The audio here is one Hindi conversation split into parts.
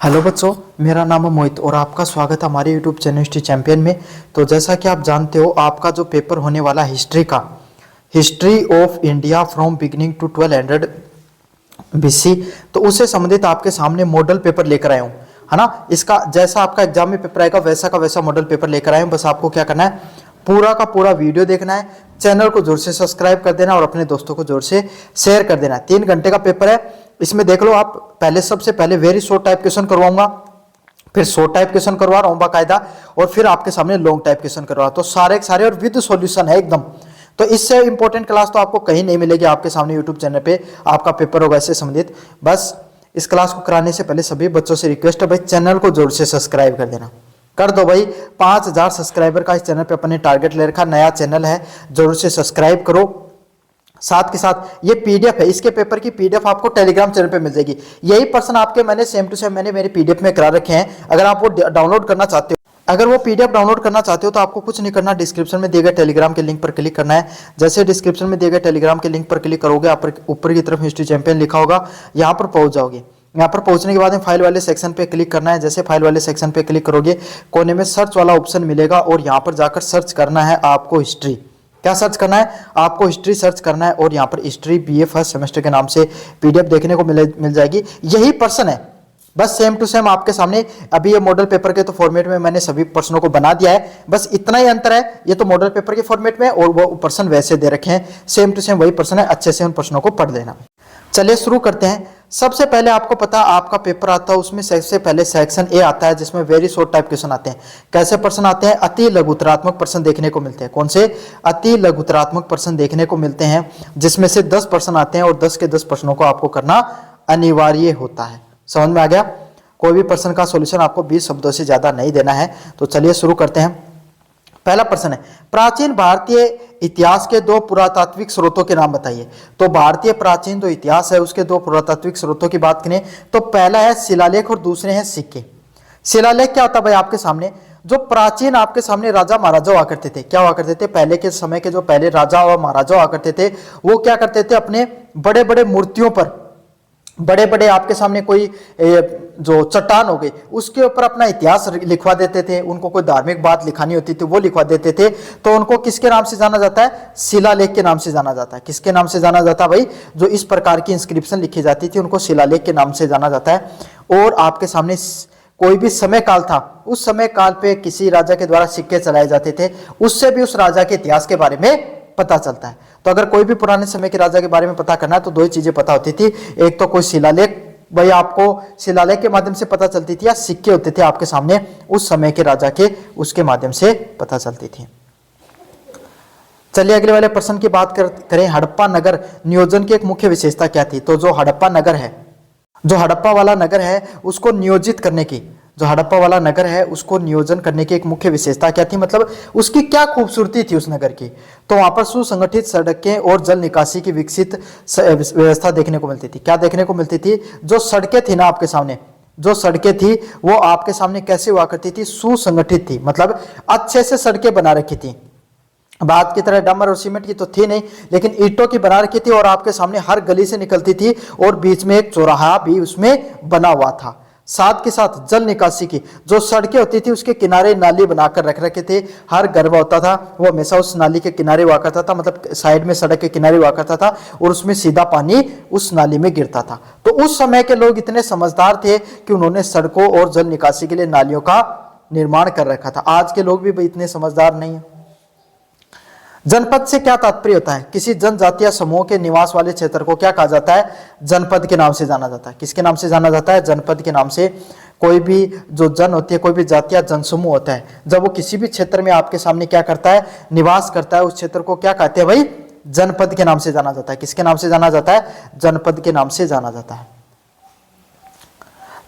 हेलो बच्चों, मेरा नाम है मोहित और आपका स्वागत है हमारे यूट्यूब चैनल हिस्ट्री चैंपियन में। तो जैसा कि आप जानते हो, आपका जो पेपर होने वाला हिस्ट्री का, history of India from beginning to 1200 BC, तो उससे संबंधित आपके सामने मॉडल पेपर लेकर आया हूँ, है ना। इसका जैसा आपका एग्जाम में पेपर आएगा वैसा का वैसा मॉडल पेपर लेकर आए हूँ। बस आपको क्या करना है, पूरा का पूरा वीडियो देखना है, चैनल को जोर से सब्सक्राइब कर देना और अपने दोस्तों को जोर से शेयर कर देना। 3 घंटे का पेपर है, इसमें देख लो आप। पहले सबसे पहले वेरी शॉर्ट टाइप क्वेश्चन करवाऊंगा, फिर शॉर्ट टाइप क्वेश्चन करवा रहा हूँ बाकायदा, और फिर आपके सामने लॉन्ग टाइप क्वेश्चन करवा। तो सारे सारे और विद सॉल्यूशन है एकदम। तो इससे इंपॉर्टेंट क्लास तो आपको कहीं नहीं मिलेगी, आपके सामने यूट्यूब चैनल पे आपका पेपर होगा इससे संबंधित। बस इस क्लास को कराने से पहले सभी बच्चों से रिक्वेस्ट है भाई, चैनल को जोर से सब्सक्राइब कर देना, कर दो भाई। 5000 सब्सक्राइबर का इस चैनल पे अपने टारगेट ले रखा, नया चैनल है, जरूर से सब्सक्राइब करो। साथ के साथ ये पीडीएफ है, इसके पेपर की पीडीएफ आपको टेलीग्राम चैनल पे मिल जाएगी। यही प्रश्न आपके मैंने सेम टू सेम मैंने मेरे पीडीएफ में करा रखे हैं। अगर आप वो डाउनलोड करना चाहते हो, अगर वो पीडीएफ डाउनलोड करना चाहते हो तो आपको कुछ नहीं करना, डिस्क्रिप्शन में दिए गए टेलीग्राम के लिंक पर क्लिक करना है। जैसे डिस्क्रिप्शन में दिए गए टेलीग्राम के लिंक पर क्लिक करोगे, आप ऊपर की तरफ हिस्ट्री चैंपियन लिखा होगा, यहाँ पर पहुंच जाओगे। यहाँ पर पहुंचने के बाद में फाइल वाले सेक्शन पे क्लिक करना है। जैसे फाइल वाले सेक्शन पे क्लिक करोगे, कोने में सर्च वाला ऑप्शन मिलेगा और यहाँ पर जाकर सर्च करना है आपको हिस्ट्री। क्या सर्च करना है आपको? हिस्ट्री सर्च करना है और यहाँ पर हिस्ट्री बीए फर्स्ट सेमेस्टर के नाम से पीडीएफ देखने को मिल जाएगी। यही प्रश्न है, बस सेम टू सेम आपके सामने। अभी ये मॉडल पेपर के तो फॉर्मेट में मैंने सभी प्रश्नों को बना दिया है, बस इतना ही अंतर है। ये तो मॉडल पेपर के फॉर्मेट में और वो प्रश्न वैसे दे रखे हैं, सेम टू सेम वही प्रश्न है। अच्छे से उन प्रश्नों को पढ़ लेना। चलिए शुरू करते हैं। सबसे पहले आपको पता आपका पेपर आता है, उसमें सबसे पहले सेक्शन ए आता है जिसमें वेरी शॉर्ट टाइप क्वेश्चन आते हैं। कैसे प्रश्न आते हैं? अति लघुतरात्मक प्रश्न देखने को मिलते हैं। कौन से? अति लघुतरात्मक प्रश्न देखने को मिलते हैं, जिसमें से 10 प्रश्न आते हैं और 10 के 10 प्रश्नों को आपको करना अनिवार्य होता है। समझ में आ गया? कोई भी प्रश्न का सॉल्यूशन आपको 20 शब्दों से ज्यादा नहीं देना है। तो चलिए शुरू करते हैं। पहला प्रश्न है, प्राचीन भारतीय इतिहास के 2 पुरातात्विक स्रोतों के नाम बताइए। तो भारतीय प्राचीन जो इतिहास है उसके 2 पुरातात्विक स्रोतों की बात करें तो पहला है शिलालेख और दूसरे हैं सिक्के। शिलालेख क्या होता है भाई? आपके सामने जो प्राचीन आपके सामने राजा महाराजा हुआ करते थे, क्या हुआ करते थे? पहले के समय के जो पहले राजा और महाराजा हुआ करते थे, वो क्या करते थे? अपने बड़े बड़े मूर्तियों पर, बड़े बड़े आपके सामने कोई जो चट्टान हो गई उसके ऊपर अपना इतिहास लिखवा देते थे। उनको कोई धार्मिक बात लिखानी होती थी वो लिखवा देते थे। तो उनको किसके नाम से जाना जाता है? शिलालेख के नाम से जाना जाता है। किसके नाम से जाना जाता है भाई? जो इस प्रकार की इंस्क्रिप्शन लिखी जाती थी उनको शिलालेख के नाम से जाना जाता है। और आपके सामने कोई भी समय काल था, उस समय काल पे किसी राजा के द्वारा सिक्के चलाए जाते थे, उससे भी उस राजा के इतिहास के बारे में पता चलता है। तो अगर कोई भी पुराने समय के राजा के बारे में पता करना है तो 2 ही चीजें पता होती थी, एक तो कोई शिलालेख, भाई आपको शिलालेख के माध्यम से पता चलती थी, या सिक्के होते थे आपके सामने उस समय के राजा के, उसके माध्यम से पता चलती थी। चलिए अगले वाले प्रश्न की बात करें। हड़प्पा नगर नियोजन की एक मुख्य विशेषता क्या थी? तो जो हड़प्पा नगर है, जो हड़प्पा वाला नगर है उसको नियोजित करने की, जो हड़प्पा वाला नगर है उसको नियोजन करने की एक मुख्य विशेषता क्या थी? मतलब उसकी क्या खूबसूरती थी उस नगर की? तो वहां पर सुसंगठित सड़कें और जल निकासी की विकसित व्यवस्था देखने को मिलती थी। क्या देखने को मिलती थी? जो सड़कें थी ना आपके सामने, जो सड़कें थी वो आपके सामने कैसे हुआ करती थी? सुसंगठित थी, मतलब अच्छे से सड़कें बना रखी थी। बात की तरह डामर और सीमेंट की तो थी नहीं, लेकिन ईंटों की बना रखी थी और आपके सामने हर गली से निकलती थी और बीच में एक चौराहा भी उसमें बना हुआ था। साथ के साथ जल निकासी की जो सड़कें होती थी उसके किनारे नाली बनाकर रख रखे थे। हर घर होता था वो हमेशा उस नाली के किनारे हुआ करता था, मतलब साइड में सड़क के किनारे हुआ करता था और उसमें सीधा पानी उस नाली में गिरता था। तो उस समय के लोग इतने समझदार थे कि उन्होंने सड़कों और जल निकासी के लिए नालियों का निर्माण कर रखा था। आज के लोग भी इतने समझदार नहीं है। जनपद से क्या तात्पर्य होता है? किसी जनजातीय समूह के निवास वाले क्षेत्र को क्या कहा जाता है? जनपद के नाम से जाना जाता है। किसके नाम से जाना जाता है? जनपद के नाम से। कोई भी जो जन होती है, कोई भी जातीय जनसमूह होता है, जब वो किसी भी क्षेत्र में आपके सामने क्या करता है? निवास करता है, उस क्षेत्र को क्या कहते हैं भाई? जनपद के नाम से जाना जाता है। किसके नाम से जाना जाता है? जनपद के नाम से जाना जाता है।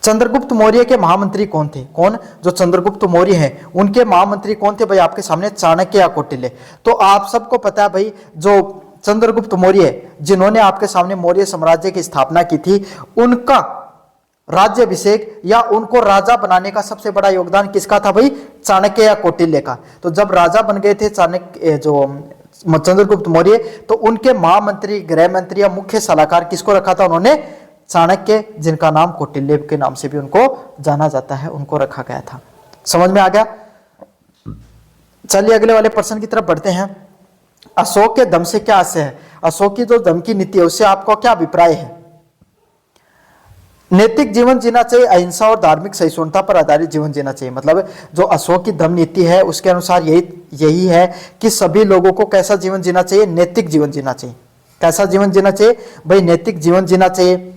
चंद्रगुप्त मौर्य के महामंत्री कौन थे? कौन? जो चंद्रगुप्त मौर्य हैं उनके महामंत्री कौन थे भाई? आपके सामने चाणक्य या कौटिल्य। तो आप सबको पता है भाई, जो चंद्रगुप्त मौर्य जिन्होंने आपके सामने मौर्य साम्राज्य की स्थापना की थी, उनका राज्याभिषेक या उनको राजा बनाने का सबसे बड़ा योगदान किसका था भाई? चाणक्य या कौटिल्य का। तो जब राजा बन गए थे चाणक्य, जो चंद्रगुप्त मौर्य, तो उनके महामंत्री, गृह मंत्री या मुख्य सलाहकार किसको रखा था उन्होंने? चाणक्य, जिनका नाम कौटिल्य के नाम से भी उनको जाना जाता है, उनको रखा गया था। समझ में आ गया? चलिए अगले वाले प्रश्न की तरफ बढ़ते हैं। अशोक के दम से क्या आशय है? अशोक की जो दम की नीति है उससे आपका क्या अभिप्राय है? नैतिक जीवन जीना चाहिए, अहिंसा और धार्मिक सहिष्णुता पर आधारित जीवन जीना चाहिए। मतलब जो अशोक की धम्म नीति है उसके अनुसार यही है कि सभी लोगों को कैसा जीवन जीना चाहिए? नैतिक जीवन जीना चाहिए। कैसा जीवन जीना चाहिए भाई? नैतिक जीवन जीना चाहिए,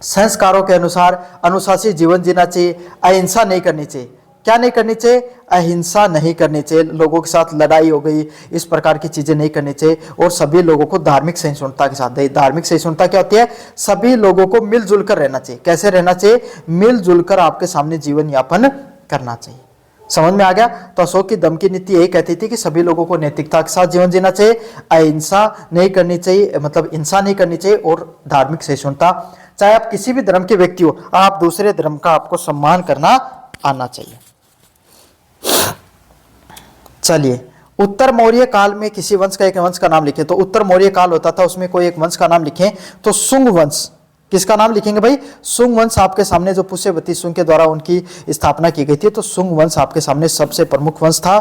संस्कारों के अनुसार अनुशासित जीवन जीना चाहिए, अहिंसा नहीं करनी चाहिए। क्या नहीं करनी चाहिए? अहिंसा नहीं करनी चाहिए, लोगों के साथ लड़ाई हो गई, इस प्रकार की चीजें नहीं करनी चाहिए। और सभी लोगों को धार्मिक सहिष्णुता के साथ, धार्मिक सहिष्णुता क्या होती है? सभी लोगों को मिलजुल कर रहना चाहिए। कैसे रहना चाहिए? मिलजुल कर आपके सामने जीवन यापन करना चाहिए। समझ में आ गया? तो अशोक की दम की नीति यही कहती थी कि सभी लोगों को नैतिकता के साथ जीवन जीना चाहिए, अहिंसा नहीं करनी चाहिए, मतलब हिंसा नहीं करनी चाहिए, और धार्मिक सहिष्णुता, चाहे आप किसी भी धर्म के व्यक्ति हो, आप दूसरे धर्म का आपको सम्मान करना आना चाहिए। चलिए, उत्तर मौर्य काल में किसी वंश का एक वंश का नाम लिखे। तो उत्तर मौर्य काल होता था, उसमें कोई एक वंश का नाम लिखें तो शुंग वंश। किसका नाम लिखेंगे भाई? शुंग वंश आपके सामने, जो पुष्यवती शुंग के द्वारा उनकी स्थापना की गई थी, तो शुंग वंश आपके सामने सबसे प्रमुख वंश था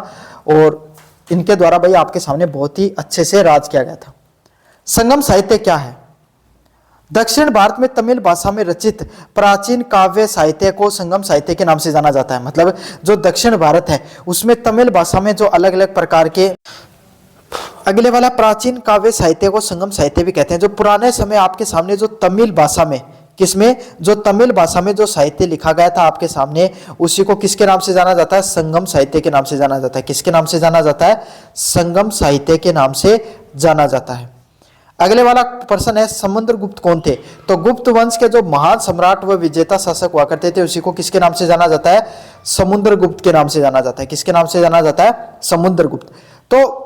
और इनके द्वारा भाई आपके सामने बहुत ही अच्छे से राज किया गया था। संगम साहित्य क्या है? दक्षिण भारत में तमिल भाषा में रचित प्राचीन काव्य साहित्य को संगम साहित्य के नाम से जाना जाता है। मतलब जो दक्षिण भारत है उसमें तमिल भाषा में जो अलग अलग प्रकार के, अगले वाला प्राचीन काव्य साहित्य को संगम साहित्य भी कहते हैं। जो पुराने समय आपके सामने जो तमिल भाषा में, किसमें? जो तमिल भाषा में जो साहित्य लिखा गया था आपके सामने, उसी को किसके नाम से जाना जाता है? संगम साहित्य के नाम से जाना जाता है। किसके नाम से जाना जाता है? संगम साहित्य के नाम से जाना जाता है। अगले वाला प्रश्न है, समुद्रगुप्त कौन थे? तो गुप्त वंश के जो महान सम्राट व विजेता शासक हुआ करते थे, उसी को किसके नाम से जाना जाता है? समुद्रगुप्त के नाम से जाना जाता है। किसके नाम से जाना जाता है? समुद्रगुप्त। तो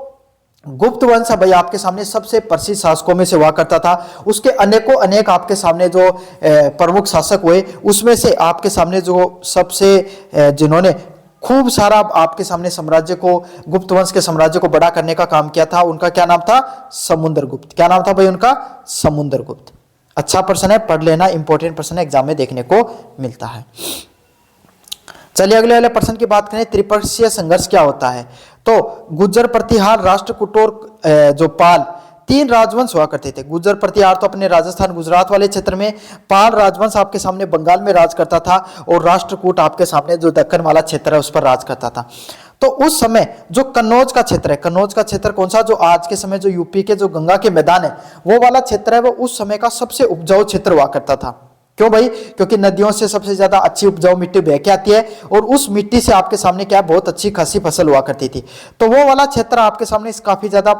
गुप्त वंश भाई आपके सामने सबसे प्रसिद्ध शासकों में से हुआ करता था। उसके अनेकों अनेक आपके सामने जो प्रमुख शासक हुए, उसमें से आपके सामने जो सबसे जिन्होंने खूब सारा आपके सामने साम्राज्य को, गुप्त वंश के साम्राज्य को बड़ा करने का काम किया था, उनका क्या नाम था? समुद्रगुप्त। क्या नाम था भाई उनका? समुद्रगुप्त। अच्छा प्रश्न है, पढ़ लेना, इंपॉर्टेंट प्रश्न है, एग्जाम में देखने को मिलता है। चलिए अगले वाले प्रश्न की बात करें, त्रिपक्षीय संघर्ष क्या होता है? तो गुर्जर, प्रतिहार, राष्ट्रकूट और जो पाल, तीन राजवंश हुआ करते थे। गुर्जर प्रतिहार तो अपने राजस्थान गुजरात वाले क्षेत्र में, पाल राजवंश आपके सामने बंगाल में राज करता था, और राष्ट्रकूट आपके सामने जो दक्कन वाला क्षेत्र है उस पर राज करता था। तो उस समय जो कन्नौज का क्षेत्र है, कन्नौज का क्षेत्र कौन सा? जो आज के समय जो यूपी के जो गंगा के मैदान है वो वाला क्षेत्र है, वो उस समय का सबसे उपजाऊ क्षेत्र हुआ करता था। क्यों भाई? क्योंकि नदियों से सबसे ज्यादा अच्छी उपजाऊ मिट्टी बह के आती है, और उस मिट्टी से आपके सामने क्या बहुत अच्छी खासी फसल हुआ करती थी। तो वो वाला क्षेत्र आपके सामने काफी ज्यादा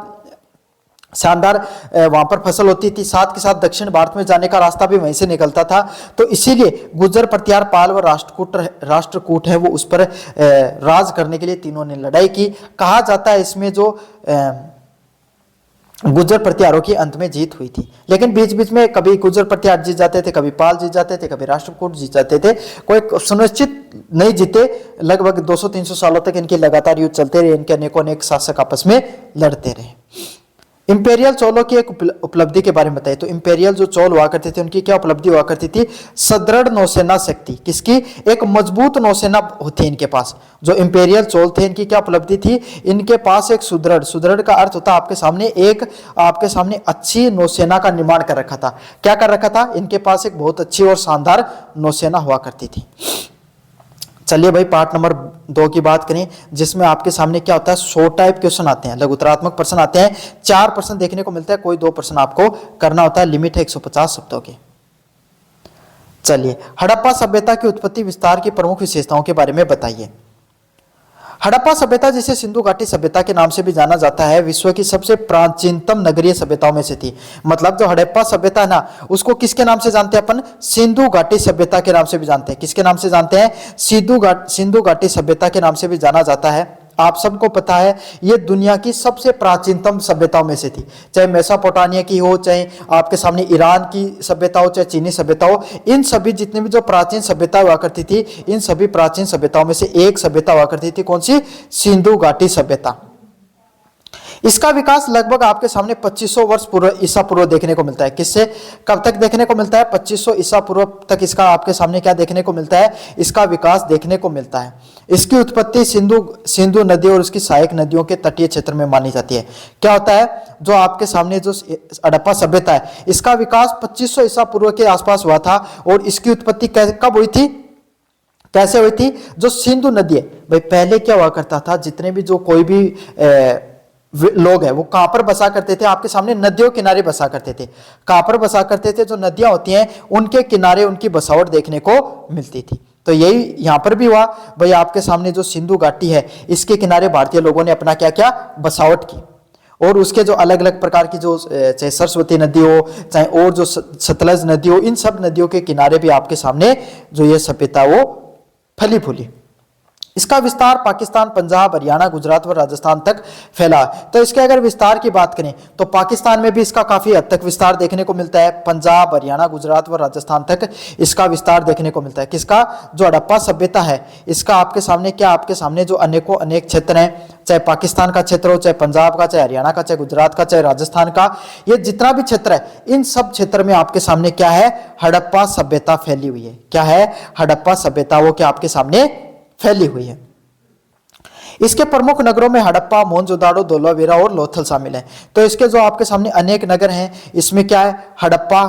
शानदार वहां पर फसल होती थी। साथ के साथ दक्षिण भारत में जाने का रास्ता भी वहीं से निकलता था। तो इसीलिए गुर्जर, प्रतिहार, पाल व राष्ट्रकूट है वो उस पर राज करने के लिए तीनों ने लड़ाई की। कहा जाता है इसमें जो गुर्जर प्रतिहारों की अंत में जीत हुई थी, लेकिन बीच बीच में कभी गुर्जर प्रतिहार जीत जाते थे, कभी पाल जीत जाते थे, कभी राष्ट्रकूट जीत जाते थे। कोई सुनिश्चित नहीं जीते। लगभग 200-300 सालों तक इनके लगातार युद्ध चलते रहे, इनके अनेकों अनेक शासक आपस में लड़ते रहे। इंपेरियल चोलों की एक उपलब्धि के बारे में बताइए। तो इंपेरियल जो चोल हुआ करते थे उनकी क्या उपलब्धि हुआ करती थी? सदृढ़ नौसेना शक्ति। किसकी? एक मजबूत नौसेना होती इनके पास। जो इंपेरियल चोल थे इनकी क्या उपलब्धि थी? इनके पास एक सुदृढ़, सुदृढ़ का अर्थ होता है आपके सामने अच्छी नौसेना का निर्माण कर रखा था। क्या कर रखा था? इनके पास एक बहुत अच्छी और शानदार नौसेना हुआ करती थी। चलिए भाई पार्ट नंबर 2 की बात करें, जिसमें आपके सामने क्या होता है? 100 टाइप क्वेश्चन आते हैं, लघुत्तरात्मक प्रश्न आते हैं। 4 प्रश्न देखने को मिलता है, कोई 2 प्रश्न आपको करना होता है। लिमिट है 150 शब्दों की। चलिए, हड़प्पा सभ्यता की उत्पत्ति विस्तार की प्रमुख विशेषताओं के बारे में बताइए। हड़प्पा सभ्यता, जिसे सिंधु घाटी सभ्यता के नाम से भी जाना जाता है, विश्व की सबसे प्राचीनतम नगरीय सभ्यताओं में से थी। मतलब जो हड़प्पा सभ्यता है ना, उसको किसके नाम से जानते हैं अपन? सिंधु घाटी सभ्यता के नाम से भी जानते हैं। किसके नाम से जानते हैं? सिंधु घाटी सभ्यता के नाम से भी जाना जाता है। आप सबको पता है ये दुनिया की सबसे प्राचीनतम सभ्यताओं में से थी। चाहे मेसोपोटामिया की हो, चाहे आपके सामने ईरान की सभ्यता हो, चाहे चीनी सभ्यता हो, इन सभी जितने भी जो प्राचीन सभ्यता हुआ करती थी, इन सभी प्राचीन सभ्यताओं में से एक सभ्यता हुआ करती थी। कौन सी? सिंधु घाटी सभ्यता। इसका विकास लगभग आपके सामने 2500 वर्ष पूर्व ईसा पूर्व देखने को मिलता है। किससे कब तक देखने को मिलता है? 2500 ईसा पूर्व तक इसका आपके सामने क्या देखने को मिलता है? इसका विकास देखने को मिलता है। इसकी उत्पत्ति सिंधु नदी और उसकी सहायक नदियों के तटीय क्षेत्र में मानी जाती है। क्या होता है? जो आपके सामने जो हड़प्पा सभ्यता है, इसका विकास 2500 ईसा पूर्व के आसपास हुआ था और इसकी उत्पत्ति कब हुई थी, कैसे हुई थी? जो सिंधु नदी है, भाई पहले क्या हुआ करता था, जितने भी जो कोई भी लोग हैं वो कहां पर बसा करते थे? आपके सामने नदियों किनारे बसा करते थे। कहां पर बसा करते थे? जो नदियां होती हैं उनके किनारे उनकी बसावट देखने को मिलती थी। तो यही यहां पर भी हुआ, भाई आपके सामने जो सिंधु घाटी है इसके किनारे भारतीय लोगों ने अपना क्या क्या बसावट की, और उसके जो अलग अलग प्रकार की जो चाहे सरस्वती नदी हो चाहे और जो सतलज नदी हो, इन सब नदियों के किनारे भी आपके सामने जो ये सभ्यता वो फली फूली। इसका विस्तार पाकिस्तान, पंजाब, हरियाणा, गुजरात व राजस्थान तक फैला। तो इसके अगर विस्तार की बात करें तो पाकिस्तान में भी इसका काफी हद तक विस्तार देखने को मिलता है। पंजाब, हरियाणा, गुजरात व राजस्थान तक इसका विस्तार देखने को मिलता है। किसका? जो हड़प्पा सभ्यता है इसका आपके सामने क्या, आपके सामने जो अनेकों अनेक क्षेत्र हैं, चाहे पाकिस्तान का क्षेत्र हो, चाहे पंजाब का, चाहे हरियाणा का, चाहे गुजरात का, चाहे राजस्थान का, ये जितना भी क्षेत्र है इन सब क्षेत्र में आपके सामने क्या है? हड़प्पा सभ्यता फैली हुई है। क्या है? हड़प्पा सभ्यता वो क्या आपके सामने फैली हुई है। इसके प्रमुख नगरों में हड़प्पा, मोहनजोदाड़ो, धोलावीरा और लोथल शामिल हैं। तो इसके जो आपके सामने अनेक नगर हैं इसमें क्या है? हड़प्पा,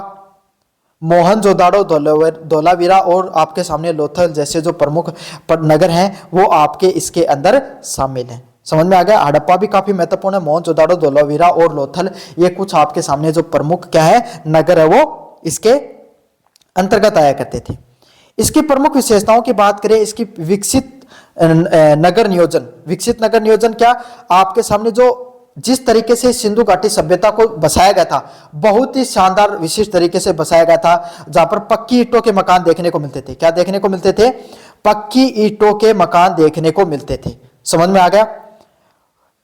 मोहनजोदाड़ो, धोलावीरा और आपके सामने लोथल जैसे जो प्रमुख नगर हैं वो आपके इसके अंदर शामिल हैं। समझ में आ गया? हड़प्पा भी काफी महत्वपूर्ण है, मोहनजोदाड़ो, धोलावीरा और लोथल ये कुछ आपके सामने जो प्रमुख क्या है नगर है वो इसके अंतर्गत आया करते थे। इसकी प्रमुख विशेषताओं की बात करें, इसकी विकसित नगर नियोजन। विकसित नगर नियोजन क्या? आपके सामने जो जिस तरीके से सिंधु घाटी सभ्यता को बसाया गया था, बहुत ही शानदार विशिष्ट तरीके से बसाया गया था, जहां पर पक्की ईंटों के मकान देखने को मिलते थे। क्या देखने को मिलते थे? पक्की ईंटों के मकान देखने को मिलते थे। समझ में आ गया?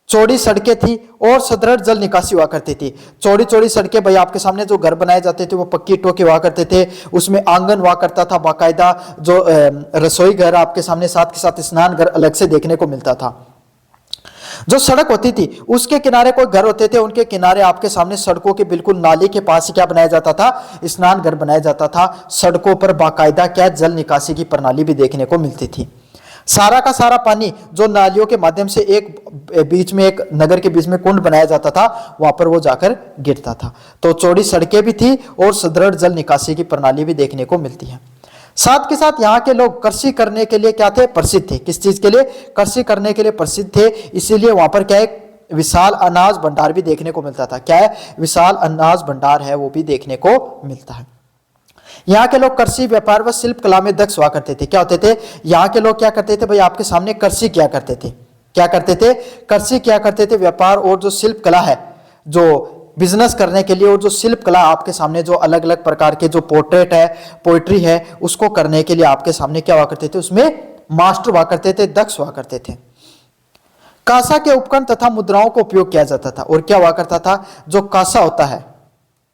चौड़ी सड़कें थी और सुदृढ़ जल निकासी हुआ करती थी। चौड़ी चौड़ी सड़कें, भाई आपके सामने जो घर बनाए जाते थे वो पक्की ईंटों के हुआ करते थे, उसमें आंगन हुआ करता था बाकायदा, जो रसोई घर आपके सामने साथ के साथ स्नान घर अलग से देखने को मिलता था। जो सड़क होती थी उसके किनारे कोई घर होते थे, उनके किनारे आपके सामने सड़कों के बिल्कुल नाली के पास ही क्या बनाया जाता था? स्नान घर बनाया जाता था। सड़कों पर बाकायदा क्या जल निकासी की प्रणाली भी देखने को मिलती थी। सारा का सारा पानी जो नालियों के माध्यम से बीच में एक नगर के बीच में कुंड बनाया जाता था वहां पर वो जाकर गिरता था। तो चौड़ी सड़कें भी थी और सुदृढ़ जल निकासी की प्रणाली भी देखने को मिलती है। साथ के साथ यहाँ के लोग कृषि करने के लिए क्या थे? प्रसिद्ध थे। किस चीज के लिए? कृषि करने के लिए प्रसिद्ध थे। इसीलिए वहां पर क्या है? विशाल अनाज भंडार भी देखने को मिलता था। क्या है? विशाल अनाज भंडार है वो भी देखने को मिलता है। यहाँ के लोग कृषि, व्यापार व शिल्प कला में दक्ष हुआ करते थे। क्या होते थे? यहाँ के लोग क्या करते थे? भाई आपके सामने कृषि किया करते थे। क्या करते थे? कृषि किया करते थे। व्यापार और जो शिल्प कला है, जो बिजनेस करने के लिए, और जो शिल्प कला आपके सामने जो अलग अलग प्रकार के जो पोर्ट्रेट है, पोइट्री है, उसको करने के लिए आपके सामने क्या हुआ करते थे? उसमें मास्टर हुआ करते थे, दक्ष हुआ करते थे। कांसा के उपकरण तथा मुद्राओं को उपयोग किया जाता था। और क्या हुआ करता था? जो कांसा होता है,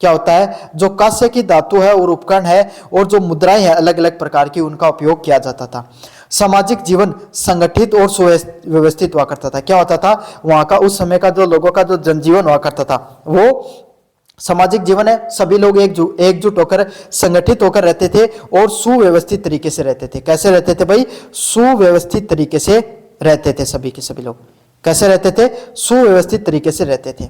क्या होता है? जो कांसे की धातु है और उपकरण है और जो मुद्राएं हैं अलग अलग प्रकार की, उनका उपयोग किया जाता था। सामाजिक जीवन संगठित और सुव्यवस्थित हुआ करता था। क्या होता था? वहां का उस समय का जो लोगों का जो जनजीवन हुआ करता था वो सामाजिक जीवन है। सभी लोग एकजुट होकर संगठित होकर रहते थे और सुव्यवस्थित तरीके से रहते थे। कैसे रहते थे भाई? सुव्यवस्थित तरीके से रहते थे। सभी के सभी लोग कैसे रहते थे? सुव्यवस्थित तरीके से रहते थे।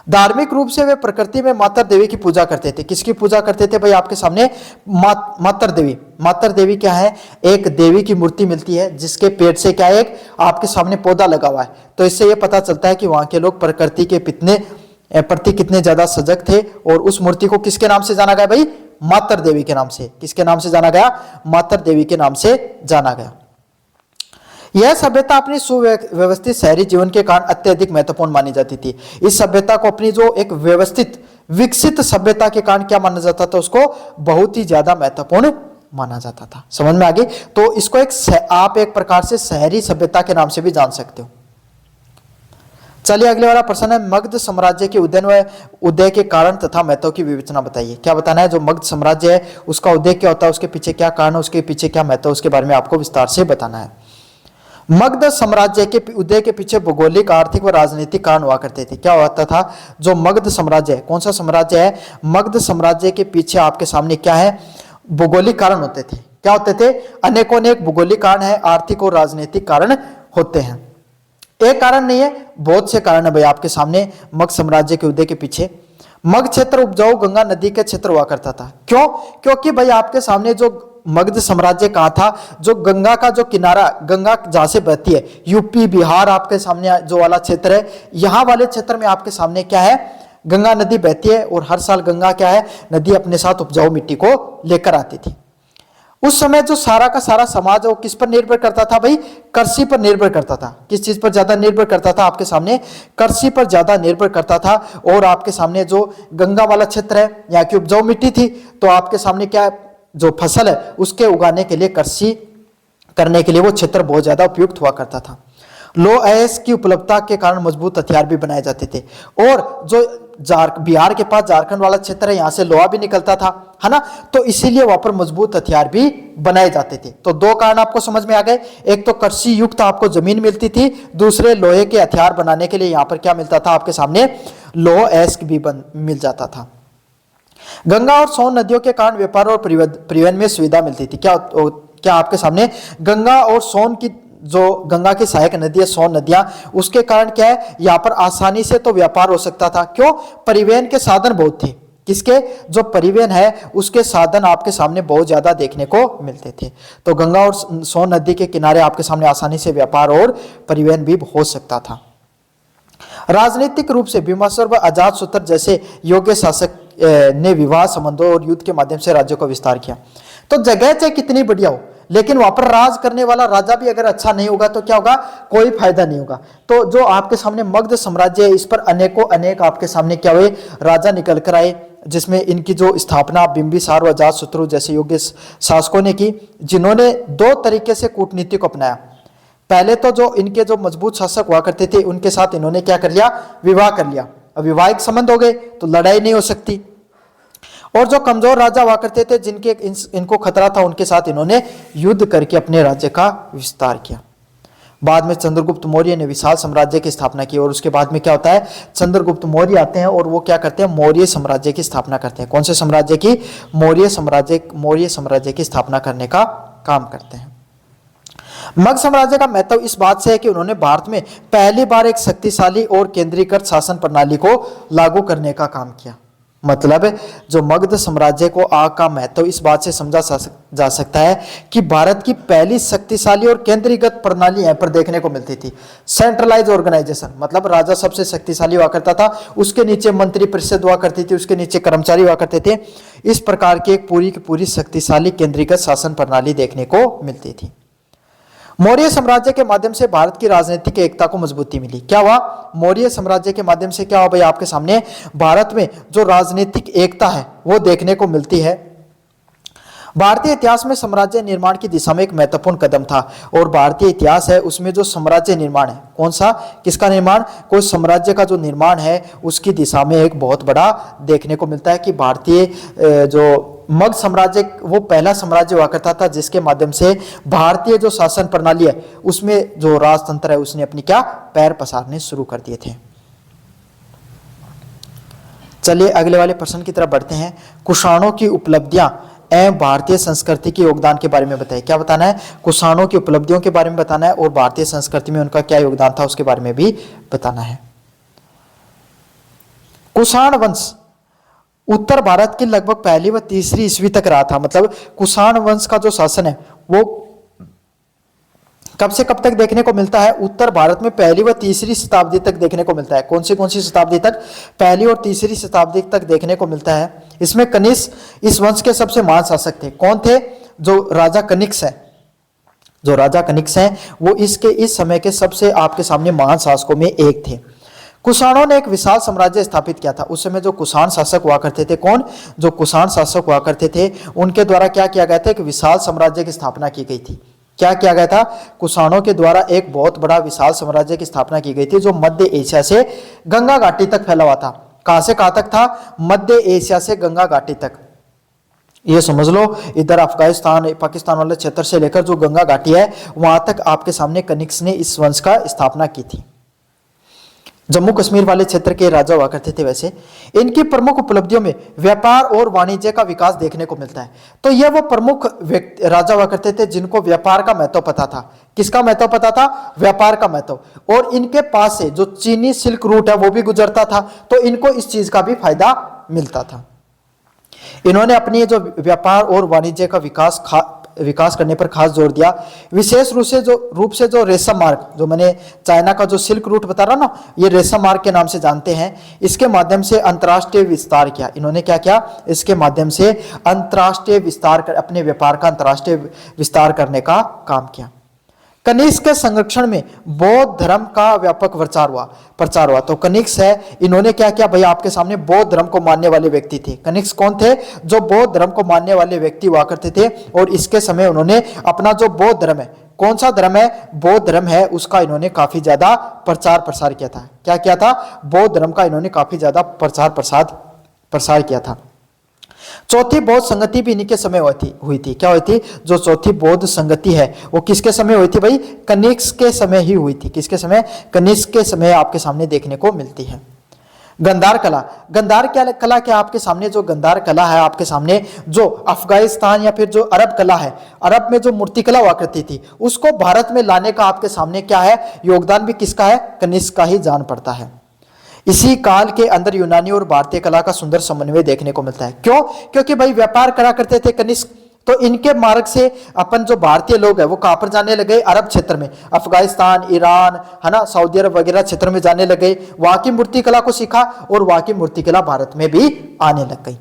धार्मिक रूप से वे प्रकृति में मातर देवी की पूजा करते थे। किसकी पूजा करते थे? भाई आपके सामने मातर देवी। मातर देवी क्या है? एक देवी की मूर्ति मिलती है जिसके पेट से क्या है? एक आपके सामने पौधा लगा हुआ है। तो इससे यह पता चलता है कि वहां के लोग प्रकृति के प्रति कितने ज्यादा सजग थे। और उस मूर्ति को किसके नाम से जाना गया भाई? मातर देवी के नाम से। किसके नाम से जाना गया? मातर देवी के नाम से जाना गया। यह सभ्यता अपनी सुव्यवस्थित शहरी जीवन के कारण अत्यधिक महत्वपूर्ण मानी जाती थी। इस सभ्यता को अपनी जो एक व्यवस्थित विकसित सभ्यता के कारण क्या माना जाता था? उसको बहुत ही ज्यादा महत्वपूर्ण माना जाता था। समझ में आ गई? तो इसको आप एक प्रकार से शहरी सभ्यता के नाम से भी जान सकते हो। चलिए अगले वाला प्रश्न है, मगध साम्राज्य के उदय के कारण तथा महत्व की विवेचना बताइए। क्या बताना है? जो मगध साम्राज्य है उसका उदय क्या होता है, उसके पीछे क्या कारण है, उसके पीछे क्या महत्व, उसके बारे में आपको विस्तार से बताना है। मगध साम्राज्य के उदय के पीछे भौगोलिक, आर्थिक व राजनीतिक कारण हुआ करते थे। क्या होता था? जो मगध साम्राज्य है, कौन सा साम्राज्य है? मगध साम्राज्य के पीछे आपके सामने क्या है? भौगोलिक कारण होते थे। क्या होते थे? अनेकों अनेक भौगोलिक कारण है, आर्थिक और राजनीतिक कारण होते हैं। एक कारण नहीं है, बहुत से कारण है भाई आपके सामने मगध साम्राज्य के उदय के पीछे। मगध क्षेत्र उपजाऊ गंगा नदी के क्षेत्र हुआ करता था। क्यों? क्योंकि भाई आपके सामने जो मगध साम्राज्य कहाँ था? जो गंगा का जो किनारा, गंगा जहां से बहती है, यूपी बिहार आपके सामने जो वाला क्षेत्र है, यहाँ वाले क्षेत्र में आपके सामने क्या है? गंगा नदी बहती है और हर साल गंगा क्या है? नदी अपने साथ उपजाऊ मिट्टी को लेकर आती थी। उस समय जो सारा का सारा समाज वो किस पर निर्भर करता था भाई? कृषि पर निर्भर करता था। किस चीज पर ज्यादा निर्भर करता था? आपके सामने कृषि पर ज्यादा निर्भर करता था। और आपके सामने जो गंगा वाला क्षेत्र है, यहाँ की उपजाऊ मिट्टी थी, तो आपके सामने क्या जो फसल है उसके उगाने के लिए, कृषि करने के लिए वो क्षेत्र बहुत ज्यादा उपयुक्त हुआ करता था। लो आयस की उपलब्धता के कारण मजबूत हथियार भी बनाए जाते थे। और जो बिहार के पास झारखंड वाला क्षेत्र है, यहाँ से लोहा भी निकलता था, है ना, तो इसीलिए वहां पर मजबूत हथियार भी बनाए जाते थे। तो दो कारण आपको समझ में आ गए। एक तो कृषि युक्त आपको जमीन मिलती थी, दूसरे लोहे के हथियार बनाने के लिए यहाँ पर क्या मिलता था? आपके सामने लोह अयस्क भी मिल जाता था। गंगा और सोन नदियों के कारण व्यापार और परिवहन में सुविधा मिलती थी। क्या आपके सामने गंगा और सोन की, जो गंगा की सहायक नदी है, सोन नदियां, उसके कारण क्या है? यहाँ पर आसानी से तो व्यापार हो सकता था। क्यों? परिवहन के साधन बहुत थे। किसके? जो परिवहन है उसके साधन आपके सामने बहुत ज्यादा देखने को मिलते थे। तो गंगा और सोन नदी के किनारे आपके सामने आसानी से व्यापार और परिवहन भी हो सकता था। राजनीतिक रूप से भीमासुर व अजातशत्रु जैसे योग्य शासक ने विवाह, संबंधों और युद्ध के माध्यम से राज्यों का विस्तार किया। तो जगह चाहे कितनी बढ़िया हो, लेकिन वहां पर राज करने वाला राजा भी अगर अच्छा नहीं होगा तो क्या होगा? कोई फायदा नहीं होगा। तो जो आपके सामने मगध साम्राज्य है, इस पर अनेकों अनेक आपके सामने क्या हुए? राजा निकल कर आए, जिसमें इनकी जो स्थापना बिंबिसार व अजातशत्रु जैसे योग्य शासकों ने की, जिन्होंने दो तरीके से कूटनीति को अपनाया। पहले तो जो इनके जो मजबूत शासक हुआ करते थे, उनके साथ इन्होंने क्या कर लिया? विवाह कर लिया। अब विवाहिक संबंध हो गए तो लड़ाई नहीं हो सकती। और जो कमजोर राजा हुआ करते थे, जिनके इनको खतरा था, उनके साथ इन्होंने युद्ध करके अपने राज्य का विस्तार किया। बाद में चंद्रगुप्त मौर्य ने विशाल साम्राज्य की स्थापना की। और उसके बाद में क्या होता है? चंद्रगुप्त मौर्य आते हैं और वो क्या करते हैं? मौर्य साम्राज्य की स्थापना करते हैं। कौन से साम्राज्य की? मौर्य साम्राज्य की स्थापना करने का काम करते हैं। मगध साम्राज्य का महत्व इस बात से है कि उन्होंने भारत में पहली बार एक शक्तिशाली और केंद्रीकृत शासन प्रणाली को लागू करने का काम किया। मतलब जो मगध साम्राज्य को का महत्व इस बात से समझा जा सकता है कि भारत की पहली शक्तिशाली और केंद्रीकृत प्रणाली यहाँ पर देखने को मिलती थी। सेंट्रलाइज ऑर्गेनाइजेशन, मतलब राजा सबसे शक्तिशाली हुआ करता था, उसके नीचे मंत्री परिषद हुआ करती थी, उसके नीचे कर्मचारी हुआ करते थे। इस प्रकार की एक पूरी की पूरी शक्तिशाली केंद्रीकृत शासन प्रणाली देखने को मिलती थी। मौर्य साम्राज्य के माध्यम से भारत की राजनीतिक एकता को मजबूती मिली। क्या हुआ? मौर्य साम्राज्य के माध्यम से क्या हुआ भाई? आपके सामने भारत में जो राजनीतिक एकता है वो देखने को मिलती है। भारतीय इतिहास में साम्राज्य निर्माण की दिशा में एक महत्वपूर्ण कदम था। और भारतीय इतिहास है उसमें जो साम्राज्य निर्माण है, कौन सा, किसका निर्माण? कोई साम्राज्य का जो निर्माण है उसकी दिशा में एक बहुत बड़ा देखने को मिलता है कि भारतीय जो मगध साम्राज्य वो पहला साम्राज्य हुआ करता था जिसके माध्यम से भारतीय जो शासन प्रणाली है उसमें जो राजतंत्र है उसने अपनी क्या पैर पसारने शुरू कर दिए थे। चलिए अगले वाले प्रश्न की तरफ बढ़ते हैं। कुषाणों की उपलब्धियां एवं भारतीय संस्कृति के योगदान के बारे में बताइए। क्या बताना है? कुषाणों की उपलब्धियों के बारे में बताना है और भारतीय संस्कृति में उनका क्या योगदान था उसके बारे में भी बताना है। कुषाण वंश उत्तर भारत की लगभग पहली व तीसरी ईस्वी तक रहा था। मतलब कुषाण वंश का जो शासन है वो कब से कब तक देखने को मिलता है? उत्तर भारत में पहली व तीसरी शताब्दी तक देखने को मिलता है। कौन सी शताब्दी तक? पहली और तीसरी शताब्दी तक देखने को मिलता है। इसमें कनिष्क इस वंश के सबसे महान शासक थे। कौन थे? जो राजा कनिष्क है, जो राजा कनिष्क हैं वो इस समय के सबसे आपके सामने महान शासकों में एक थे। कुषाणों ने एक विशाल साम्राज्य स्थापित किया था। उस समय जो कुषाण शासक हुआ करते थे, कौन? जो कुषाण शासक हुआ करते थे उनके द्वारा क्या किया गया था? एक विशाल साम्राज्य की स्थापना की गई थी। क्या किया गया था? कुषाणों के द्वारा एक बहुत बड़ा विशाल साम्राज्य की स्थापना की गई थी जो मध्य एशिया से गंगा घाटी तक फैला हुआ था। कहां से कहां तक था? मध्य एशिया से गंगा घाटी तक। ये समझ लो, इधर अफगानिस्तान पाकिस्तान वाले क्षेत्र से लेकर जो गंगा घाटी है वहां तक आपके सामने कनिष्क ने इस वंश का स्थापना की थी। जम्मू कश्मीर वाले क्षेत्र के राजा हुआ करते थे। वैसे इनकी प्रमुख उपलब्धियों में व्यापार और वाणिज्य का विकास देखने को मिलता है। तो ये वो प्रमुख राजा हुआ करते थे जिनको व्यापार का महत्व पता था। किसका महत्व पता था? व्यापार का महत्व। और इनके पास से जो चीनी सिल्क रूट है वो भी गुजरता था, तो इनको इस चीज का भी फायदा मिलता था। इन्होंने अपनी जो व्यापार और वाणिज्य का विकास करने पर खास जोर दिया। विशेष रूप से जो रेशम मार्ग, जो मैंने चाइना का जो सिल्क रूट बता रहा ना, ये रेशम मार्ग के नाम से जानते हैं, इसके माध्यम से अंतर्राष्ट्रीय विस्तार किया। इन्होंने क्या किया? इसके माध्यम से अंतर्राष्ट्रीय विस्तार कर अपने व्यापार का अंतर्राष्ट्रीय विस्तार करने का काम किया। कनिष्क के संरक्षण में बौद्ध धर्म का व्यापक प्रचार हुआ। तो कनिष्क है, इन्होंने क्या किया भाई? आपके सामने बौद्ध धर्म को मानने वाले व्यक्ति थे। कनिष्क कौन थे? जो बौद्ध धर्म को मानने वाले व्यक्ति हुआ करते थे। और इसके समय उन्होंने अपना जो बौद्ध धर्म है, कौन सा धर्म है? बौद्ध धर्म है, उसका इन्होंने काफी ज्यादा प्रचार प्रसार किया था। क्या किया था? बौद्ध धर्म का इन्होंने काफी ज्यादा प्रचार प्रसार किया था। चौथी बौद्ध संगति भी इन्हीं के समय हुई थी। क्या हुई थी? जो चौथी बौद्ध संगति है वो किसके समय हुई थी भाई? कनिष्क के समय ही हुई थी। किसके समय? कनिष्क के समय आपके सामने देखने को मिलती है। गंधार कला के आपके सामने जो गंधार कला है, आपके सामने जो अफगानिस्तान या फिर जो अरब कला है, अरब में जो मूर्तिकला हुआ करती थी, उसको भारत में लाने का आपके सामने क्या है? योगदान भी किसका है? कनिष्क का ही जान पड़ता है। इसी काल के अंदर यूनानी और भारतीय कला का सुंदर समन्वय देखने को मिलता है। क्यों? क्योंकि भाई व्यापार करा करते थे कनिष्क, तो इनके मार्ग से अपन जो भारतीय लोग हैं वो कहां पर जाने लगे? अरब क्षेत्र में, अफगानिस्तान, ईरान, है ना, सऊदी अरब वगैरह क्षेत्र में जाने लगे। वहां की मूर्ति कला को सीखा और वहां की मूर्ति कला भारत में भी आने लग गई।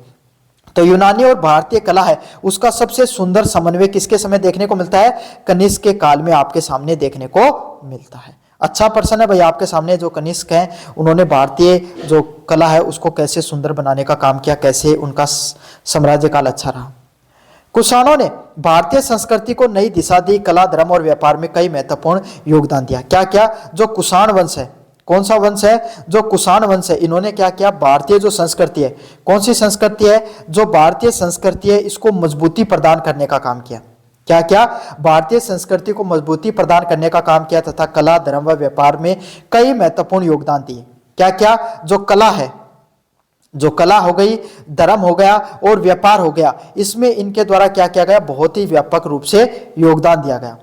तो यूनानी और भारतीय कला है उसका सबसे सुंदर समन्वय किसके समय देखने को मिलता है? कनिष्क के काल में आपके सामने देखने को मिलता है। अच्छा प्रश्न है भाई आपके सामने। जो कनिष्क हैं उन्होंने भारतीय जो कला है उसको कैसे सुंदर बनाने का काम किया, कैसे उनका साम्राज्य काल अच्छा रहा। कुषाणों ने भारतीय संस्कृति को नई दिशा दी, कला, धर्म और व्यापार में कई महत्वपूर्ण योगदान दिया। क्या क्या? जो कुषाण वंश है, कौन सा वंश है? जो कुषाण वंश है, इन्होंने क्या किया? भारतीय जो संस्कृति है, कौन सी संस्कृति है? जो भारतीय संस्कृति है इसको मजबूती प्रदान करने का काम किया। क्या क्या? भारतीय संस्कृति को मजबूती प्रदान करने का काम किया तथा कला, धर्म व व्यापार में कई महत्वपूर्ण योगदान दिए। क्या क्या? जो कला है, जो कला हो गई, धर्म हो गया और व्यापार हो गया, इसमें इनके द्वारा क्या किया गया? बहुत ही व्यापक रूप से योगदान दिया गया।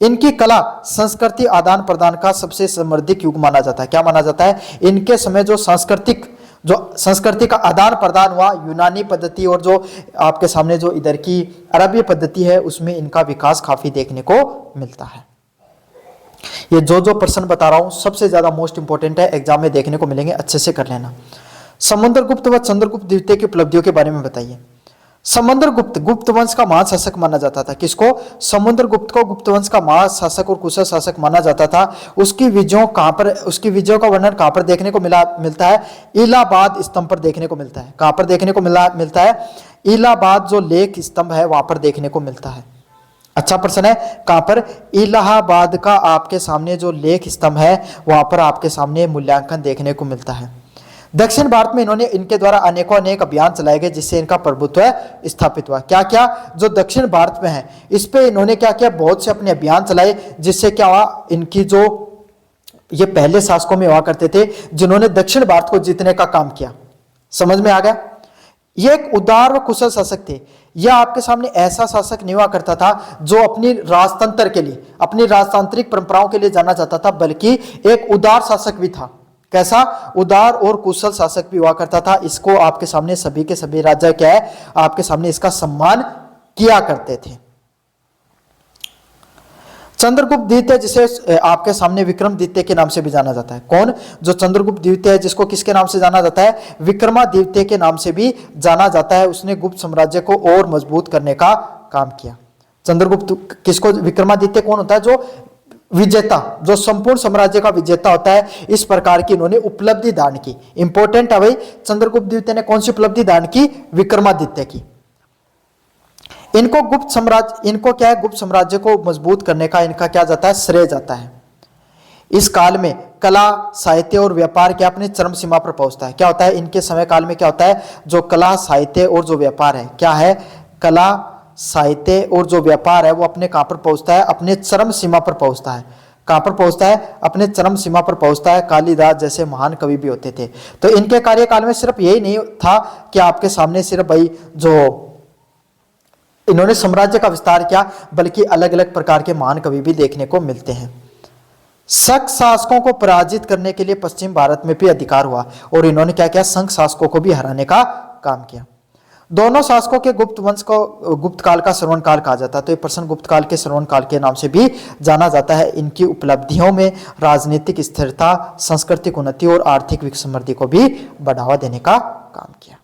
इनकी कला संस्कृति आदान प्रदान का सबसे समृद्धिक युग माना जाता है। क्या माना जाता है? इनके समय जो संस्कृति का आदान प्रदान हुआ, यूनानी पद्धति और जो आपके सामने जो इधर की अरबी पद्धति है, उसमें इनका विकास काफी देखने को मिलता है। ये जो प्रश्न बता रहा हूं सबसे ज्यादा मोस्ट इंपोर्टेंट है, एग्जाम में देखने को मिलेंगे, अच्छे से कर लेना। समुद्रगुप्त व चंद्रगुप्त द्वितीय की उपलब्धियों के बारे में बताइए। समुद्रगुप्त गुप्त वंश का महाशासक माना जाता था। किसको? समुद्रगुप्त को गुप्त वंश का महाशासक और कुशल शासक माना जाता था। उसकी विजयों का वर्णन कहां पर देखने को मिलता है? इलाहाबाद स्तंभ पर देखने को मिलता है। कहां पर देखने को मिलता है? इलाहाबाद जो लेख स्तंभ है वहां पर देखने को मिलता है। अच्छा प्रश्न है, कहां पर? इलाहाबाद का आपके सामने जो लेख स्तंभ है वहां पर आपके सामने मूल्यांकन देखने को मिलता है। दक्षिण भारत में इनके द्वारा अनेक अभियान चलाए गए जिससे इनका प्रभुत्व स्थापित हुआ। क्या क्या? जो दक्षिण भारत में है इस पे इन्होंने क्या किया? बहुत से अपने अभियान चलाए जिससे क्या हुआ? इनकी जो ये पहले शासकों में हुआ करते थे जिन्होंने दक्षिण भारत को जीतने का काम किया। समझ में आ गया? ये एक उदार व कुशल शासक थे। यह आपके सामने ऐसा शासक नहीं हुआ करता था जो अपनी राजतंत्र के लिए, अपनी राजतांत्रिक परंपराओं के लिए जाना जाता था, बल्कि एक उदार शासक भी था। कैसा? उदार और कुशल शासक भी हुआ करता था। इसको आपके सामने सभी के सभी राजा क्या है? आपके सामने इसका सम्मान किया करते थे। चंद्रगुप्त द्वितीय जिसे आपके सामने विक्रमादित्य के नाम से भी जाना जाता है। कौन? जो चंद्रगुप्त द्वितीय है जिसको किसके नाम से जाना जाता है? विक्रमादित्य के नाम से भी जाना जाता है। उसने गुप्त साम्राज्य को और मजबूत करने का काम किया। चंद्रगुप्त किसको? विक्रमादित्य कौन होता है? जो विजेता, जो संपूर्ण साम्राज्य का विजेता होता है। इस प्रकार की इन्होंने उपलब्धि धारण की। इंपॉर्टेंट है भाई, चंद्रगुप्त द्वितीय ने कौन सी उपलब्धि धारण की? विक्रमादित्य की। इनको क्या है? गुप्त साम्राज्य को मजबूत करने का इनका क्या जाता है? श्रेय जाता है। इस काल में कला, साहित्य और व्यापार क्या अपने चरम सीमा पर पहुंचता है। क्या होता है? इनके समय काल में क्या होता है? जो कला, साहित्य और जो व्यापार है क्या है? कला, साहित्य और जो व्यापार है वो अपने कहाँ पर पहुंचता है, अपने चरम सीमा पर पहुंचता है। कहाँ पर पहुंचता है, अपने चरम सीमा पर पहुंचता है। कालिदास जैसे महान कवि भी होते थे। तो इनके कार्यकाल में सिर्फ यही नहीं था कि आपके सामने सिर्फ भाई जो इन्होंने साम्राज्य का विस्तार किया, बल्कि अलग अलग प्रकार के महान कवि भी देखने को मिलते हैं। शक शासकों को पराजित करने के लिए पश्चिम भारत में भी अधिकार हुआ और इन्होंने क्या किया, संघ शासकों को भी हराने का काम किया। दोनों शासकों के गुप्त वंश को गुप्त काल का श्रवण काल कहा जाता है। तो ये प्रश्न गुप्त काल के श्रवण काल के नाम से भी जाना जाता है। इनकी उपलब्धियों में राजनीतिक स्थिरता, सांस्कृतिक उन्नति और आर्थिक समृद्धि को भी बढ़ावा देने का काम किया।